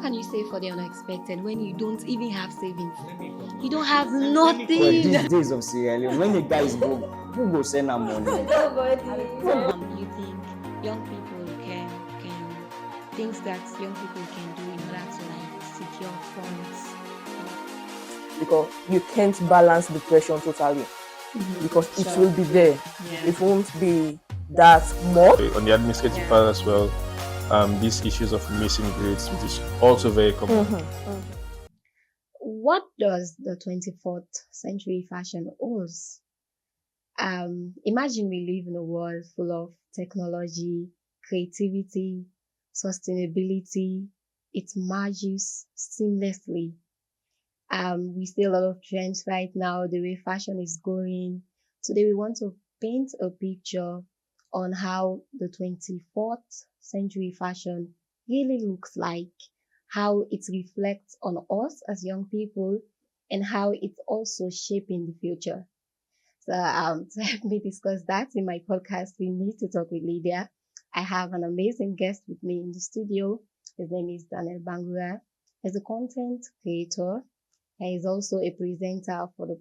can you save for the unexpected when you don't even have savings? You don't have nothing. But these days of Sierra Leone, when the guy is broke, who go send her money? You think young people can things that young people can do in order to like secure funds? Because you can't balance depression totally, because it will be there. It won't be that much. On the administrative part as well, these issues of missing grades, which is also very common. What does the 24th century fashion owes? Imagine we live in a world full of technology, creativity, sustainability. It merges seamlessly. We see a lot of trends right now, the way fashion is going. Today we want to paint a picture on how the 24th century fashion really looks like, how it reflects on us as young people, and how it's also shaping the future. So to help me discuss that in my podcast, we need to talk with Lydia. I have an amazing guest with me in the studio. His name is Daniel Bangura. He's a content creator. He is also a presenter for the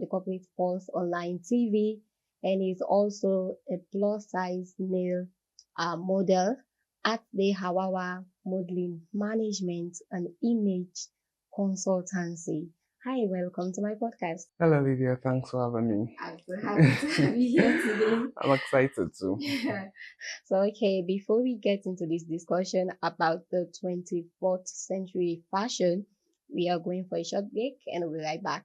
Corporate Pulse online TV, and he's also a plus-size male model at the Hawawa Modeling Management and Image Consultancy. Hi, welcome to my podcast. Hello, Lydia. Thanks for having me. I'm so happy to have you here today. I'm excited too. So, okay, before we get into this discussion about the 24th century fashion, we are going for a short break and we'll be right back.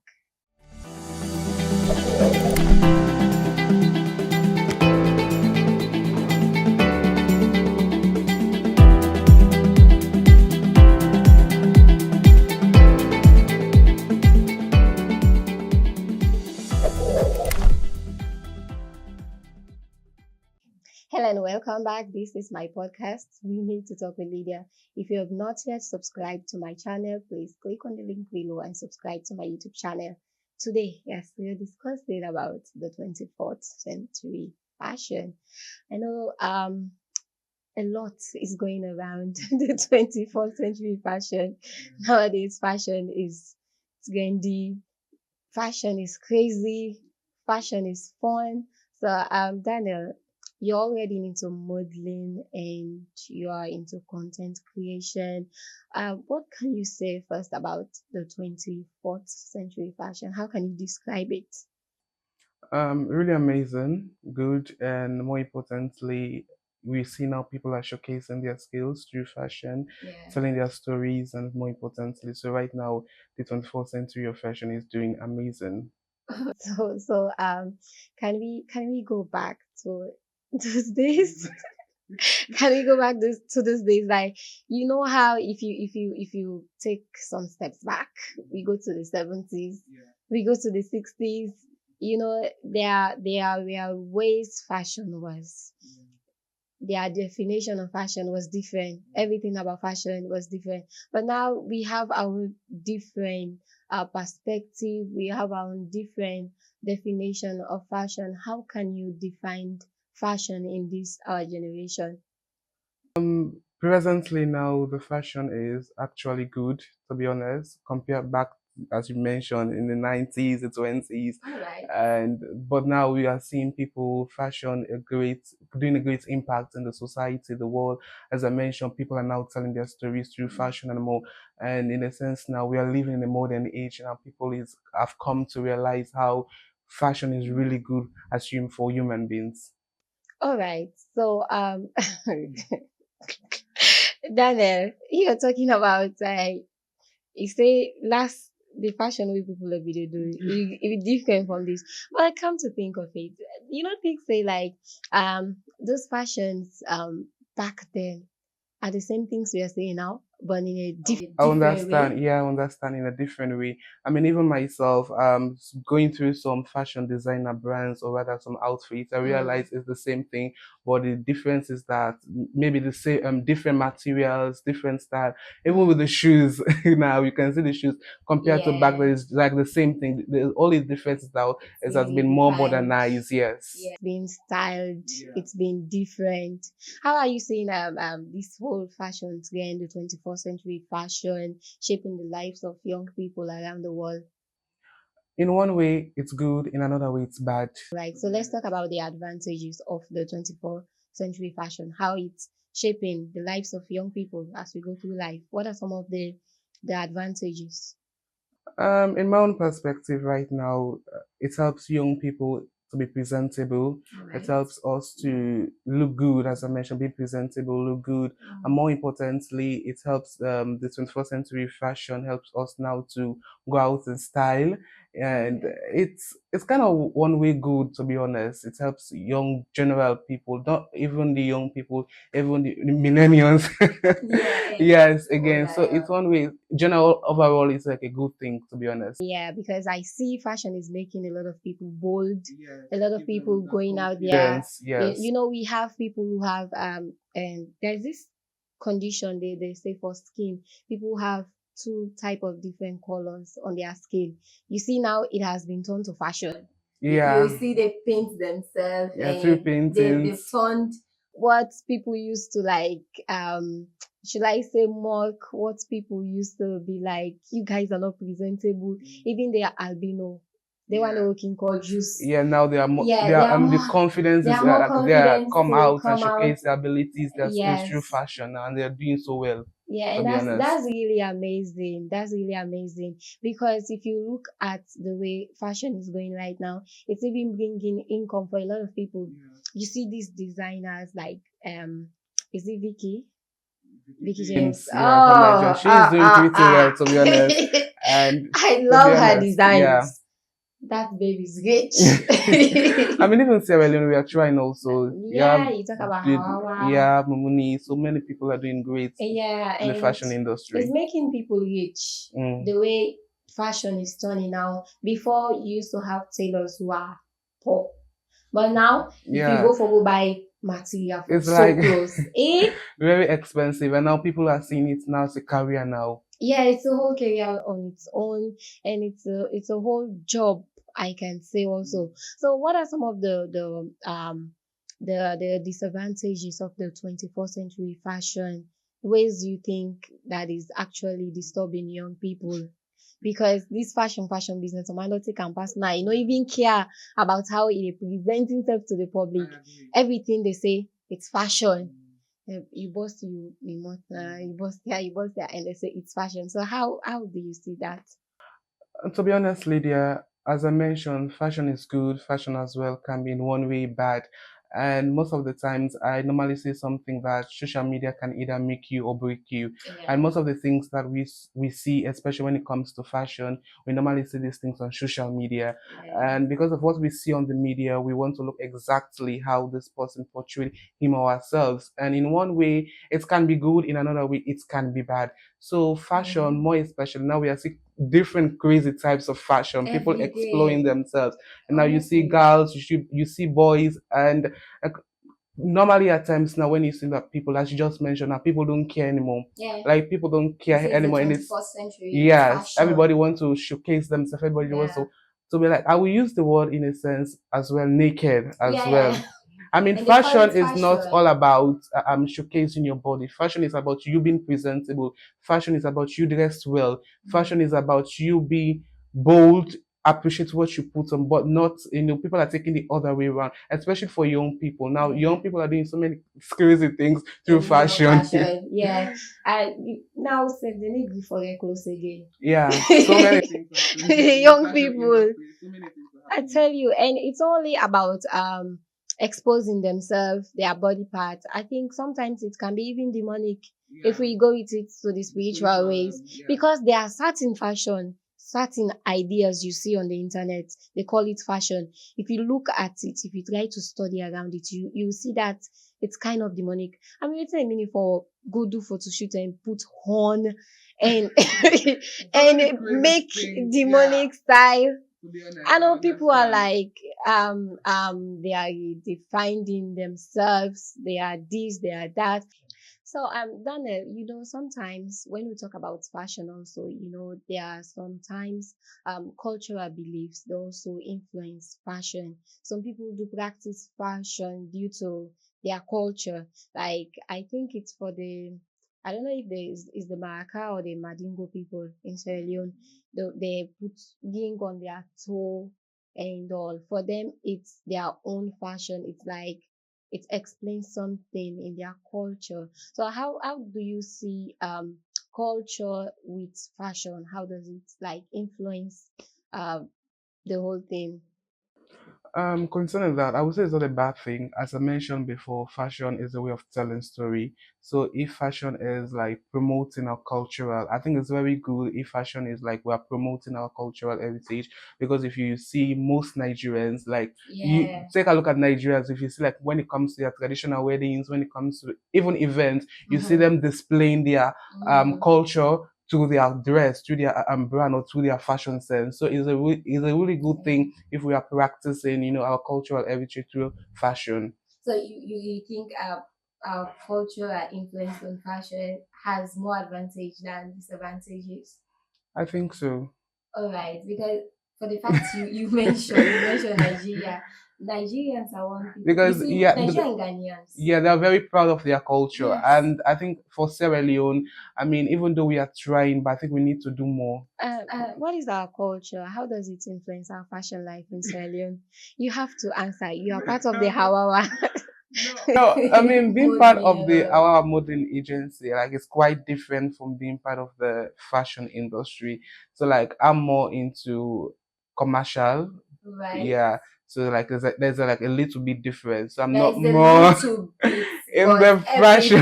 Hello and welcome back. This is my podcast. We need to talk with Lydia. If you have not yet subscribed to my channel, please click on the link below and subscribe to my YouTube channel. Today, yes, we are discussing about the 24th century fashion. I know a lot is going around the 24th century fashion. Nowadays, fashion is trendy, fashion is crazy, fashion is fun. So, Daniel, you're already into modeling and you are into content creation. What can you say first about the 24th century fashion? How can you describe it? Really amazing, good, and more importantly, we see now people are showcasing their skills through fashion, telling their stories, and more importantly, so right now, the 24th century of fashion is doing amazing. So can we go back to those days? Can we go back to those days? Like, you know how if you take some steps back, we go to the 70s, we go to the 60s. You know, there were ways fashion was. Their definition of fashion was different. Everything about fashion was different. But now we have our different perspective. We have our own different definition of fashion. How can you define fashion in this our generation? Presently now, the fashion is actually good, to be honest, compared back, as you mentioned, in the 90s, the 20s. Alright. But now we are seeing people doing a great impact in the society, the world. As I mentioned, people are now telling their stories through fashion and more. And in a sense, now we are living in a modern age, and people have come to realize how fashion is really good as for human beings. All right. So Daniel, you're talking about you say last the fashion way people will be doing it different from this. But I come to think of it, you know, things say like those fashions back then are the same things we are saying now, but in a different I understand. way. Yeah, I understand in a different way. I mean, even myself, going through some fashion designer brands or rather some outfits, I realize it's the same thing, but the difference is that maybe the same, different materials, different style. Even with the shoes, now you can see the shoes compared to back then, it's like the same thing. The only difference is that it has been more modernized. Yes. It's been styled. It's been different. How are you seeing this whole fashion trend, the 21st century fashion shaping the lives of young people around the world? In one way, it's good. In another way, it's bad. Right. So let's talk about the advantages of the 24th century fashion, how it's shaping the lives of young people as we go through life. What are some of the advantages? In my own perspective, right now, it helps young people to be presentable. It Right. helps us to look good, as I mentioned, be presentable, look good, and more importantly, it helps the 21st century fashion helps us now to go out in style, and it's kind of one way good, to be honest. It helps young general people, not even the young people, even the millennials. Yeah. Yes, Oh, again, yeah, so yeah. it's one way. General overall, it's like a good thing, to be honest. Yeah, because I see fashion is making a lot of people bold, a lot of people going out there. Yes, yes. We have people who have and there's this condition they say for skin. People have two type of different colors on their skin. You see now it has been turned to fashion. Yeah, See they paint themselves yeah, through and they've paintings. turned what people used to like should I say mock what people used to be like, you guys are not presentable. Even they are albino. They want to looking gorgeous. Yeah, now they are more, Yeah, they are the more confidence they is are more they are confident come to out and come out. showcase their abilities, their skills through Yes. fashion, and they are doing so well, Yeah, to and be that's honest. that's really amazing. That's really amazing because if you look at the way fashion is going right now, it's even bringing income for a lot of people. You see these designers like is it Vicky? Vicky James. Yeah, from Nigeria. She's doing pretty well, to be honest. And I to be love her honest, yeah. designs. That baby's rich. I mean, even Sierra Leone, we are trying also. Yeah, you talk about the- Hawa. yeah, Mumuni. So many people are doing great Yeah, in the and fashion it's industry. making people rich. Mm. The way fashion is turning now. Before you used to have tailors who are poor, but now if you Yeah, go for go buy material for it's sew like clothes, very expensive, and now people are seeing it now as a career now. yeah, it's a whole career on its own, and it's a whole job I can say also. So, what are some of the disadvantages of the 21st century fashion? Ways you think that is actually disturbing young people? Because this fashion business, man, not take and pass now. You don't even care about how it presents itself to the public. Everything they say, it's fashion. You bust you bust here, you bust there, and they say it's fashion. So how do you see that? To be honest, Lydia, as I mentioned, fashion is good. Fashion as well can be in one way bad. And most of the times, I normally say something that social media can either make you or break you. Yeah. And most of the things that we see, especially when it comes to fashion, we normally see these things on social media. And because of what we see on the media, we want to look exactly how this person portrayed him or ourselves. And in one way, it can be good. In another way, it can be bad. So fashion, more especially now, we are seeing different crazy types of fashion, people Every exploring day. themselves. And now you see Honestly. girls, you see boys, and normally at times now when you see that people, as you just mentioned, now people don't care anymore. Yeah. Like people don't This care is the anymore, and it's 21st century yes, fashion. everybody wants to showcase themselves. Everybody wants Yeah. to be like. I will use the word in a sense as well, naked as Yeah, well. yeah. I mean, And they call fashion it is not fashion. all about showcasing your body. Fashion is about you being presentable. Fashion is about you dressed well. Fashion is about you being bold, appreciate what you put on, but not, people are taking the other way around, especially for young people. Now, young people are doing so many crazy things through fashion. Fashion. Yeah. Now since they need to forget clothes again. Yeah, so many things are happening. Young Fashion people. industry, so many things are I happening. tell you, and it's only about exposing themselves, their body parts. I think sometimes it can be even demonic if we go with it to the spiritual ways, because there are certain fashion, certain ideas you see on the internet. They call it fashion. If you look at it, if you try to study around it, you see that it's kind of demonic. I mean, it's a meaning for go do photo shoot and put horn and and make demonic style. I know people are like they are defining themselves, they are this, they are that. So Daniel, sometimes when we talk about fashion also, there are sometimes cultural beliefs they also influence fashion. Some people do practice fashion due to their culture. Like I think it's for the I don't know if there is the Maraka or the Madingo people in Sierra Leone. They put ring on their toe and all. For them, it's their own fashion. It's like it explains something in their culture. So how do you see culture with fashion? How does it like influence the whole thing? Concerning that, I would say it's not a bad thing. As I mentioned before, fashion is a way of telling story. So if fashion is like promoting our cultural, I think it's very good if fashion is like we're promoting our cultural heritage. Because if you see most Nigerians, like you Yeah. take a look at Nigerians, if you see like when it comes to their traditional weddings, when it comes to even events, you see them displaying their culture to their dress, to their brand, or to their fashion sense. So it's a really good thing if we are practicing, our cultural heritage through fashion. So you think our cultural influence on fashion has more advantage than disadvantages? I think so. All right, because for the fact you mentioned Nigeria. Nigerians are one people. You Because see, yeah, Nigeria and Ghanaians. yeah, they're very proud of their culture, Yes. and I think for Sierra Leone, I mean, even though we are trying, but I think we need to do more. What is our culture? How does it influence our fashion life in Sierra Leone? You have to answer. You are part of the Hawawa. No, I mean, being part of the Modeling. our modeling agency, like it's quite different from being part of the fashion industry. So like I'm more into commercial, Right. yeah. So like there's like a little bit different. So I'm not There's a more little bit, in but the fashion.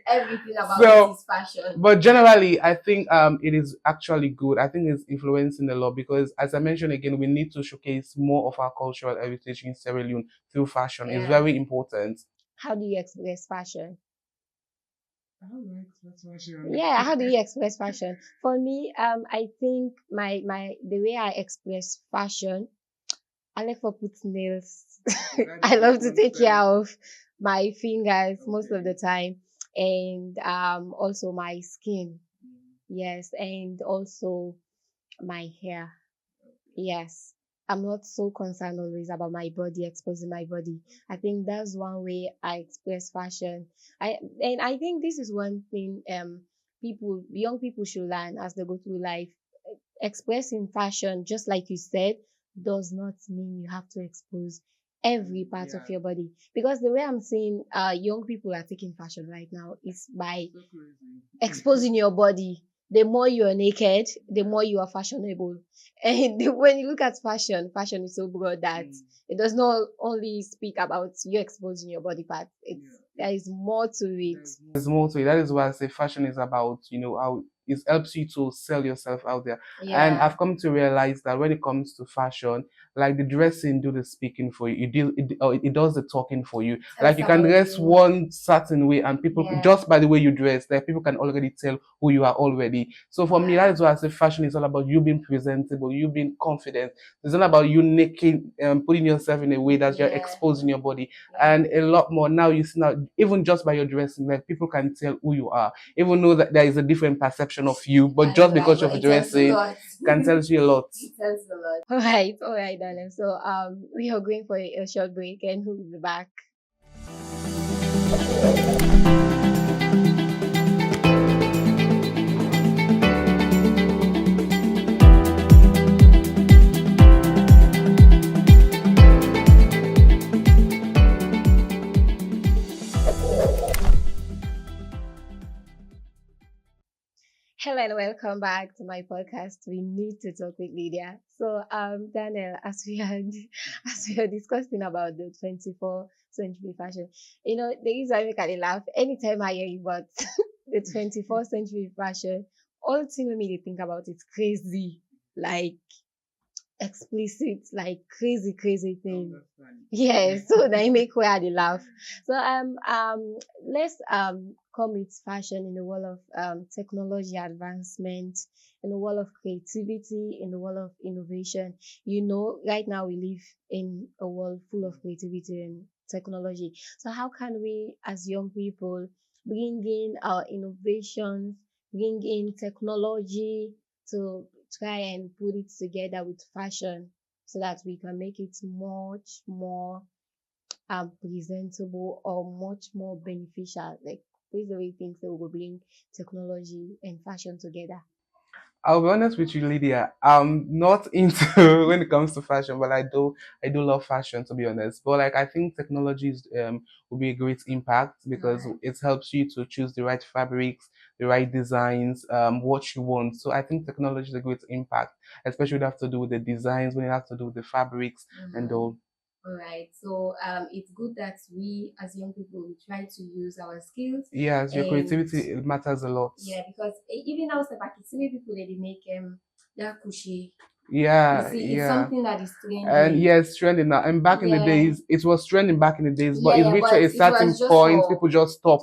everything about it So, is fashion. but generally, I think it is actually good. I think it's influencing a lot because, as I mentioned again, we need to showcase more of our cultural heritage in Sierra Leone through fashion. It's Yeah. very important. How do you express fashion? How do I express fashion? Yeah, how do you express fashion? For me, I think my the way I express fashion, I like for put nails. I love to take care of my fingers most of the time, and also my skin. Yes, and also my hair. Yes. I'm not so concerned always about my body, exposing my body. I think that's one way I express fashion. I think this is one thing young people should learn as they go through life. Expressing fashion, just like you said, does not mean you have to expose every part of your body. Because the way I'm seeing young people are taking fashion right now is by exposing your body. The more you are naked, the more you are fashionable. And when you look at fashion, fashion is so broad that it does not only speak about you exposing your body part. There is more to it. There's more to it. That is why I say fashion is about, how it helps you to sell yourself out there. And Yeah. I've come to realize that when it comes to fashion, like the dressing do the speaking for you. It does the talking for you. Like you can dress one certain way and people just by the way you dress, like people can already tell who you are already. So for me, that is why I say fashion is all about you being presentable, you being confident. It's not about you naked putting yourself in a way that you're exposing your body and a lot more. Now you see now, even just by your dressing, like people can tell who you are, even though that there is a different perception of you, but just because of dressing can tell you a lot. It tells a lot. All right, darling. So we are going for a short break and we'll be back. Hello and welcome back to my podcast. We need to talk with Lydia. So, Daniel, as we are as we are discussing about the 24th century fashion, the reason I make a laugh anytime I hear about the 24th century fashion, all thing made me think about it crazy, like explicit, like crazy thing. Yes, so that make where they laugh. So let's come with fashion in the world of technology advancement, in the world of creativity, in the world of innovation. Right now we live in a world full of creativity and technology. So how can we as young people bring in our innovations, bring in technology to try and put it together with fashion so that we can make it much more presentable or much more beneficial, like Who's the way you think they will bring technology and fashion together? I'll be honest with you, Lydia. I'm not into when it comes to fashion, but I do love fashion, to be honest. But like I think technology will be a great impact because it helps you to choose the right fabrics, the right designs, what you want. So I think technology is a great impact, especially when it has to do with the designs, when it has to do with the fabrics and all. All right. So it's good that we as young people we try to use our skills Yes, your and creativity it matters a lot. yeah, because even now step back, see people that they make that cushy. You Yeah, see, it's yeah. something that is And trending. yes, trending now. And back in the Yeah, days, it was trending back in the days, but yeah, it yeah. reached But a it certain was just point, for people just stop.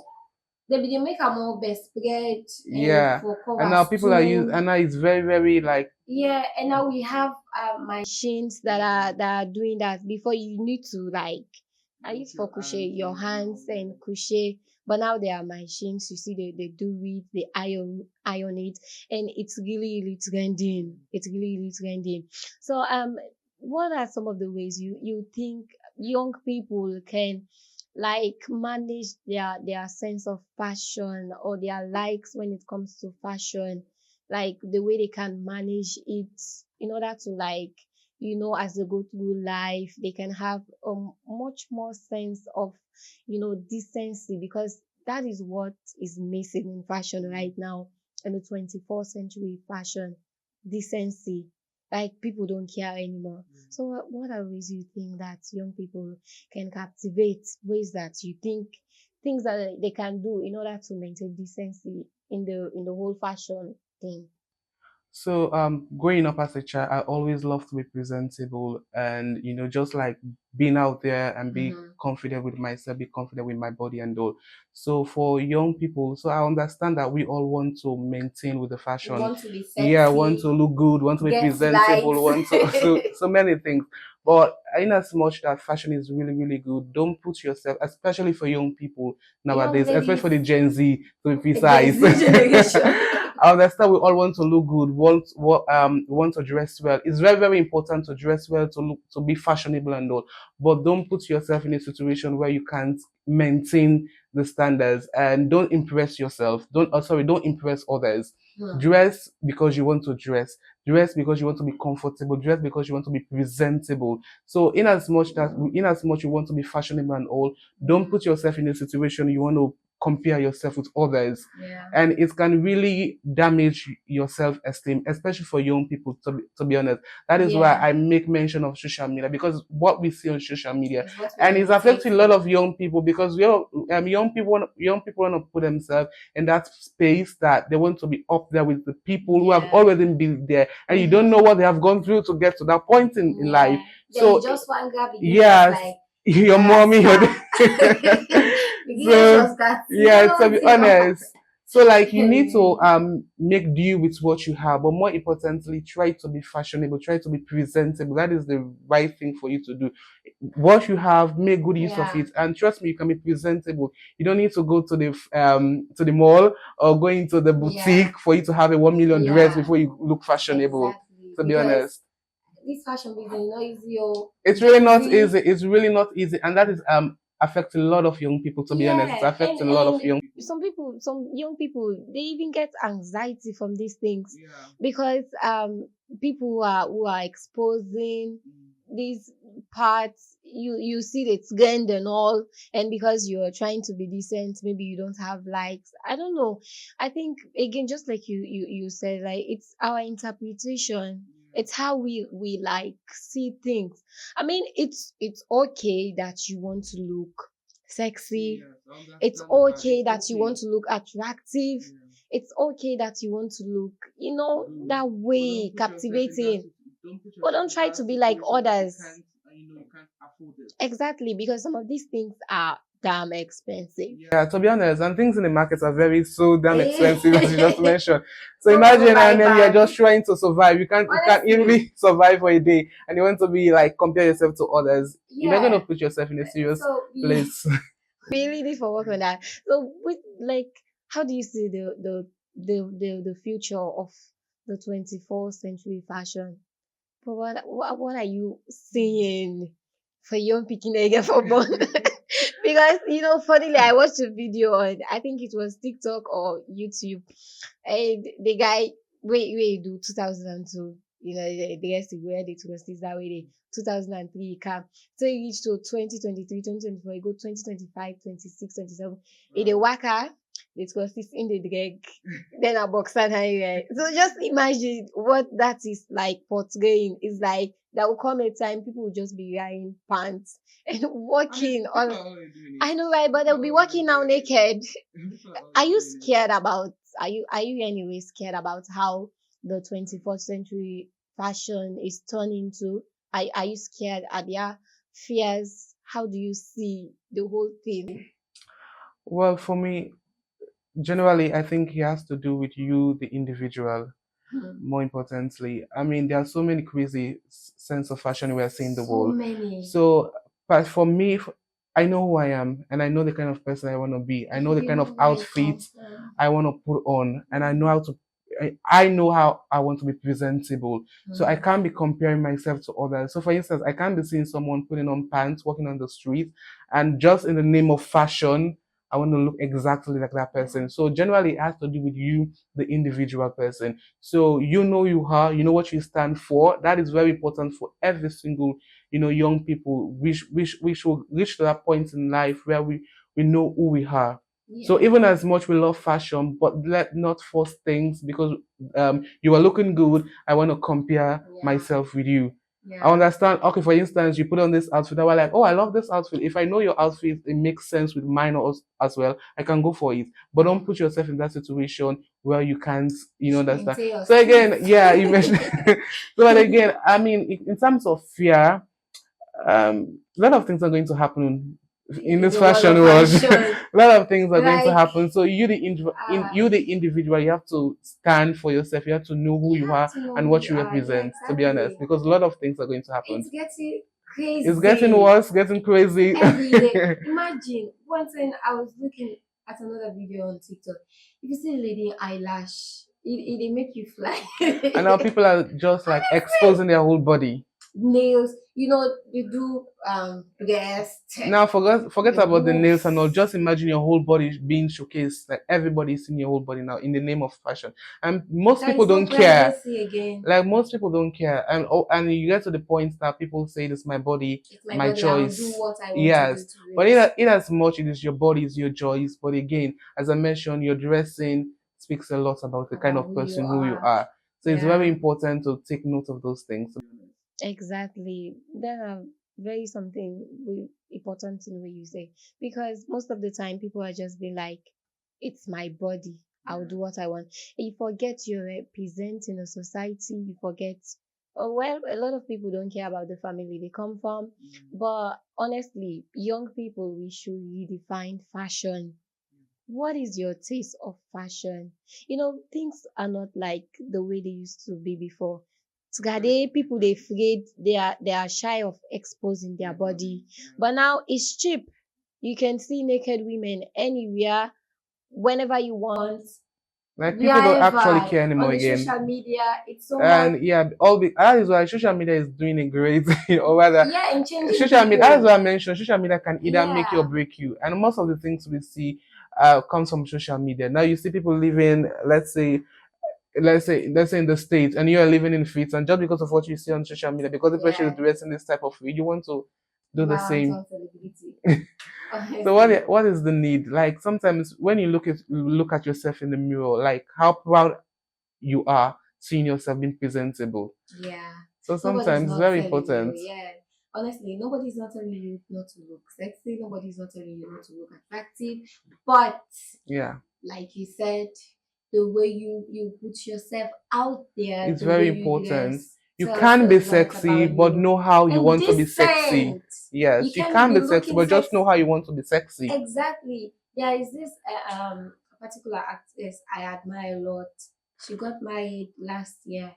they make a more best spread and Yeah. for And now covers people are using, too. and now it's very, very like, Yeah, and now we have machines that are doing that. Before you need to like I used for crochet your hands and crochet, but now there are machines. You see, they do it, they iron it, and it's really trending. It's really trending. So what are some of the ways you think young people can like manage their sense of fashion or their likes when it comes to fashion, like the way they can manage it in order to like as they go through life they can have a much more sense of decency, because that is what is missing in fashion right now in the 24th century fashion. Decency, like people don't care anymore. So what are ways you think that young people can captivate, ways that you think things that they can do in order to maintain decency in the whole fashion thing? so growing up as a child, I always loved to be presentable and just like being out there and be confident with myself, be confident with my body and all. So for young people, so I understand that we all want to maintain with the We fashion. want to be Yeah, want to sexy, look good, want to be get presentable, likes. want to so many things. But in as much that fashion is really, really good, don't put yourself, especially for young people Young nowadays, especially for ladies, the Gen Z, to be Gen precise. Z generation. I understand we all want to look good, want to dress well. It's very, very important to dress well, to be fashionable and all. But don't put yourself in a situation where you can't maintain the standards and don't impress yourself. Don't impress others. Dress because you want to dress. Dress because you want to be comfortable. Dress because you want to be presentable. So in as much you want to be fashionable and all, don't put yourself in a situation you want to compare yourself with others, Yeah. and it can really damage your self-esteem, especially for young people, to be honest. That is why Yeah. I make mention of social media, because what we see on social media, It's what and we're it's affecting a lot imitating. of young people, because young people want to put themselves in that space that they want to be up there with the people who have Yeah. already been there, and you don't know what they have gone through to get to that point in life. Then you So just want to begin just yes, like your mommy, your begin so just that. yeah, to be honest, so like you need to Anyway. make do with what you have, but more importantly, try to be fashionable, try to be presentable. That is the right thing for you to do. What you have, make good use of Yeah. it, and trust me, you can be presentable. You don't need to go to the mall or go into the boutique for you to have a 1 million dress Yeah. before you look fashionable. Exactly. To be Because honest, this fashion business is not easy. Oh. it's really Gen not Z. easy. It's really not easy, and that is affecting a lot of young people. To be honest, it's Yeah, affecting a lot of young. some young people, they even get anxiety from these things because people who are exposing these parts, you see the trend and all, and because you're trying to be decent, maybe you don't have likes. I don't know. I think again, just like you said, like it's our interpretation. It's how we like see things. I mean, it's okay that you want to look sexy. It's okay that you want to look attractive. It's okay that you want to look, that way captivating. But don't try to be like others. Exactly, because some of these things are damn expensive. Yeah, to be honest, and things in the market are very so damn expensive, as you just Honestly, mentioned. So imagine, and then you're just trying to survive. You can't even survive for a day, and you want to be like compare yourself to others. You're not going to yeah. put yourself in a serious So place. we really need to work on that. So, with like, how do you see the future of the 24th century fashion? But what are you seeing for young picking again for born? Because funnily, I watched a video on, I think it was TikTok or YouTube, and the guy, wait, do 2002, the rest of where it was this that way, 2003 he come, so he reached to 2023, 2024, he go 2025, 26, 27, in the waka, it was this in the drag, then a boxer right? So just imagine what that is like portraying. It's like there will come a time people will just be wearing pants and walking on. I know, right? But they'll be walking now naked. Are you scared about? Are you anyway scared about how the 21st century fashion is turning to? Are you scared? Are there fears? How do you see the whole thing? Well, for me, generally, I think it has to do with you, the individual. More importantly, I mean, there are so many crazy sense of fashion we are seeing in the So world. many. So, but for me, I know who I am, and I know the kind of person I want to be. I know the You kind know of where you come outfits from. I want to put on, and I know how to. I know how I want to be presentable. So I can't be comparing myself to others. So for instance, I can't be seeing someone putting on pants, walking on the street, and just in the name of fashion, I want to look exactly like that person. So generally, it has to do with you, the individual person. So you know you are, you know what you stand for. That is very important for every single, young people. We should reach to that point in life where we know who we are. So even as much we love fashion, but let not force things because you are looking good. I want to compare myself with you. I understand. Okay, for instance, you put on this outfit. I was like, oh, I love this outfit. If I know your outfit, it makes sense with mine as well. I can go for it. But don't put yourself in that situation where you can't, understand. So again, yeah, you mentioned. So but again, I mean, in terms of fear, a lot of things are going to happen in this fashion world. A lot of things are going to happen. So you the individual, you have to stand for yourself. You have to know who you are and what you represent. To be honest, because a lot of things are going to happen. It's getting crazy. It's getting worse, getting crazy. Every day. Imagine one time I was looking at another video on TikTok. If you see a lady eyelash, it make you fly. And now people are just like exposing their whole body. Nails, they do breast. Now forget The about the nails and all. boobs. Just imagine your whole body being showcased. Like everybody's seeing your whole body now in the name of fashion. And most There people is no don't care. privacy again. Like most people don't care. And you get to the point that people say this is my body, It's my my body. choice. I will do what I want Yes. to do to But it. in as much it is your body, is your choice. But again, as I mentioned, your dressing speaks a lot about the kind About of who you person who you are. are. So it's very Yeah. important to take note of those things. Exactly. There are very something important in what you say, because most of the time people are just be like, "It's my body. I'll do what I want." You forget you're representing a society. You forget. Oh, well, a lot of people don't care about the family they come from, but honestly, young people, we should redefine fashion. What is your taste of fashion? Things are not like the way they used to be before. Today, people they afraid, they are shy of exposing their body. But now it's cheap. You can see naked women anywhere, whenever you want. Like people don't actually care On anymore the again. social media, it's so much. And yeah, that is why social media is doing a great, or rather, Yeah, in changing social media. That's people. what I mentioned. Social media can either make you or Yeah. break you, and most of the things we see comes from social media. Now you see people living, let's say in the States, and you are living in Fits, and just because of what you see on social media, because the person is Yeah. dressing this type of way, you want to do the Wow, same. on celebrity. So Honestly. what is the need? Like sometimes when you look at yourself in the mirror, like how proud you are seeing yourself being presentable. Yeah. So Nobody's sometimes it's not very telling important. you. Yeah. Honestly, nobody's not telling you not to look sexy. Nobody's not telling you not to look attractive. But Yeah, like you said, the way you put yourself out there, it's the way very you important. dress, You tells can a be lot sexy, about but you. know how you And want to be sexy. decent. Yes, You you can't can be be sexy, looking but just sexy. know how you want to be sexy. Exactly. There is this particular actress I admire a lot. She got married last year.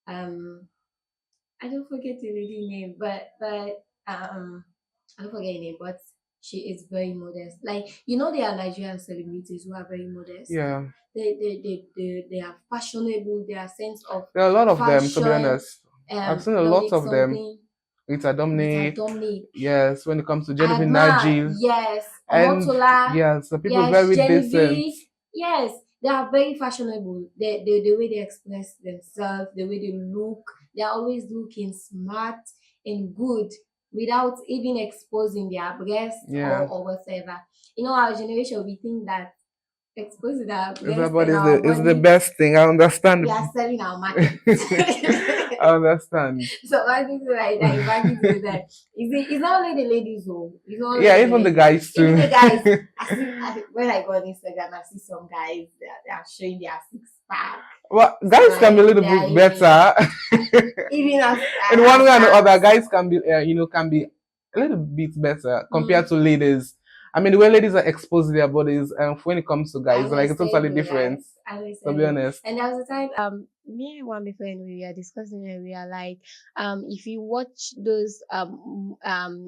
Um, I don't forget the lady name, but I don't forget her name, but she is very modest. Like there are Nigerian celebrities who are very modest. Yeah, They are fashionable. Their sense of there are a lot of them, to be fashion. honest. I've seen a They'll lot make of them. something. Rita Domney. Domney. Yes, when it comes to Genevieve Adma, Najil. yes. And Omotola, yes, the people yes. very decent. Genevieve, yes. They are very fashionable. The way they express themselves, the way they look, they are always looking smart and good without even exposing their breasts Yeah. or whatever. You know, our generation, we think that exposing our breasts Everybody and is our the body, best thing. I understand. we are selling our market. I understand. So I think like that, imagine to that. It's not only the ladies though. It's not only Yeah, even the guys too. Even the guys. When I go on Instagram, I see some guys that they are showing their six pack. Well, guys can be a little bit better. Even as in one way or the other, guys can be can be a little bit better compared to ladies. I mean, the way ladies are exposed to their bodies, and when it comes to guys, like it's totally different. To be honest. And there was a time, me and one of my friend we were discussing and we are like, if you watch those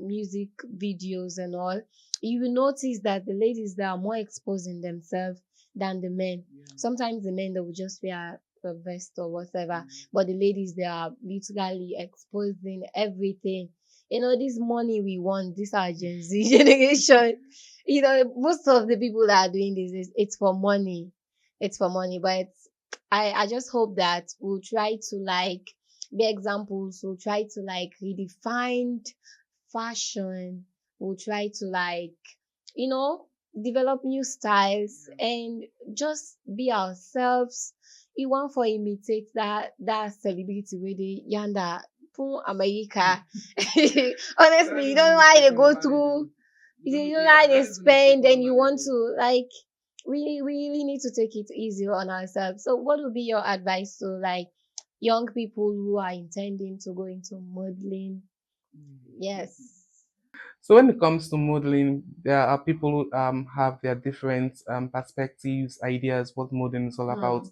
music videos and all, you will notice that the ladies that are more exposing themselves than the men. Sometimes the men they will just wear a vest or whatever, but the ladies they are literally exposing everything. You know, this money we want, this our Gen Z generation. You know, most of the people that are doing this is it's for money. It's for money. But I just hope that we'll try to like be examples, we'll try to like redefine fashion, we'll try to like, you know, develop new styles and just be ourselves. You want for imitate that celebrity with the yanda America. Honestly, you don't know how they go through. You don't know how they spend, and you want to like. We really need to take it easy on ourselves. So, what would be your advice to like young people who are intending to go into modeling? Yes. So when it comes to modeling, there are people who have their different perspectives, ideas, what modeling is all about.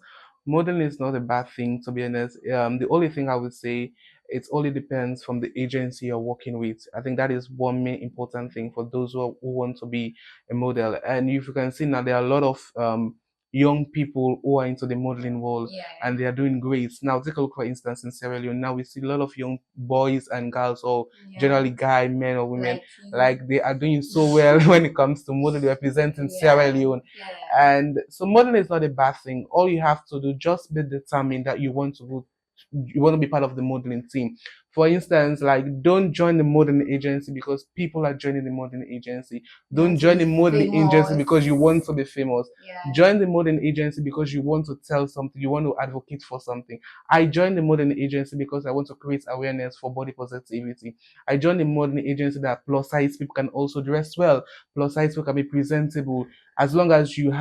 Modeling is not a bad thing, to be honest. The only thing I would say, it only depends from the agency you're working with. I think that is one main important thing for those who want to be a model. And if you can see now, there are a lot of young people who are into the modeling world and they are doing great. Now, take a look, for instance, in Sierra Leone. Now we see a lot of young boys and girls, or generally guy, men or women, like they are doing so well when it comes to modeling, representing Sierra Leone. And so modeling is not a bad thing. All you have to do, just be determined that you want to be part of the modeling team. For instance, like don't join the modeling agency because people are joining the modeling agency. Don't join the modeling agency because you want to be famous. Join the modeling agency because you want to tell something, you want to advocate for something. I joined the modeling agency because I want to create awareness for body positivity. I joined the modeling agency that plus size people can also dress well. Plus size people can be presentable as long as you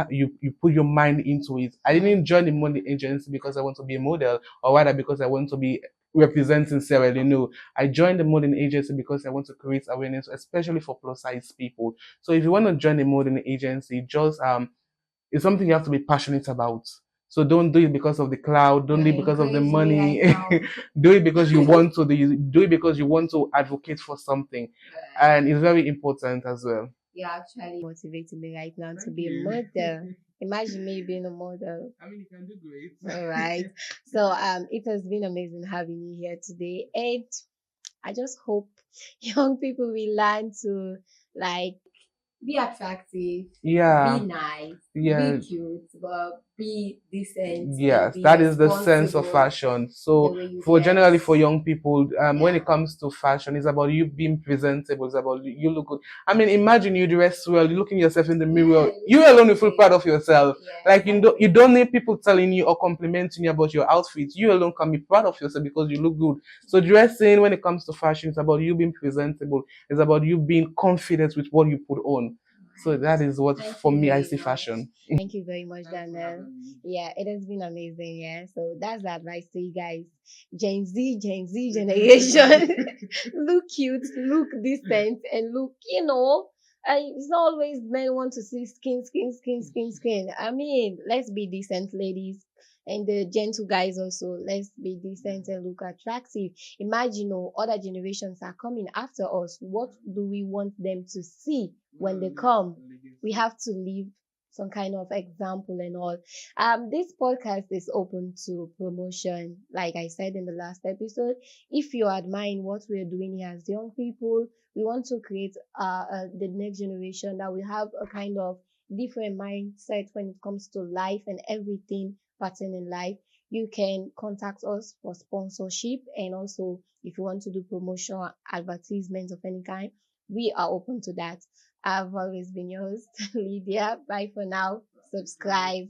put your mind into it. I didn't join the modeling agency because I want to be a model, or rather because I want to be representing Sierra Leone. No, I joined the modeling agency because I want to create awareness, especially for plus size people. So if you want to join the modeling agency, just it's something you have to be passionate about. So don't do it because of the cloud. Don't do it because of the money. Do it because you want to. Do it because you want to advocate for something, and it's very important as well. You're actually motivating me right now to be a model. Imagine me being a model. I mean, you can do great. All right. So it has been amazing having you here today, and I just hope young people will learn to like be attractive, be nice, be cute, but be decent. Yes, that is the sense of fashion. So generally for young people, when it comes to fashion, it's about you being presentable. It's about you look good. I mean, imagine you dress well, you looking yourself in the mirror. You alone will feel proud of yourself. Like you don't need people telling you or complimenting you about your outfit. You alone can be proud of yourself because you look good. So dressing, when it comes to fashion, it's about you being presentable. It's about you being confident with what you put on. So that is what, for me, I see fashion. Thank you very much, Daniel. Yeah, it has been amazing. Yeah, so that's the advice to you guys. Gen Z generation. Look cute, look decent, and look, you know, it's not always men want to see skin. I mean, let's be decent, ladies. And the gentle guys also, let's be decent and look attractive. Imagine, other generations are coming after us. What do we want them to see when they come? We have to live some kind of example and all. This podcast is open to promotion. Like I said in the last episode, if you're admiring what we're doing here as young people, we want to create the next generation that will have a kind of different mindset when it comes to life and everything pertaining life. You can contact us for sponsorship, and also if you want to do promotion or advertisements of any kind, we are open to that. I've always been yours, Lydia. Bye for now. Subscribe.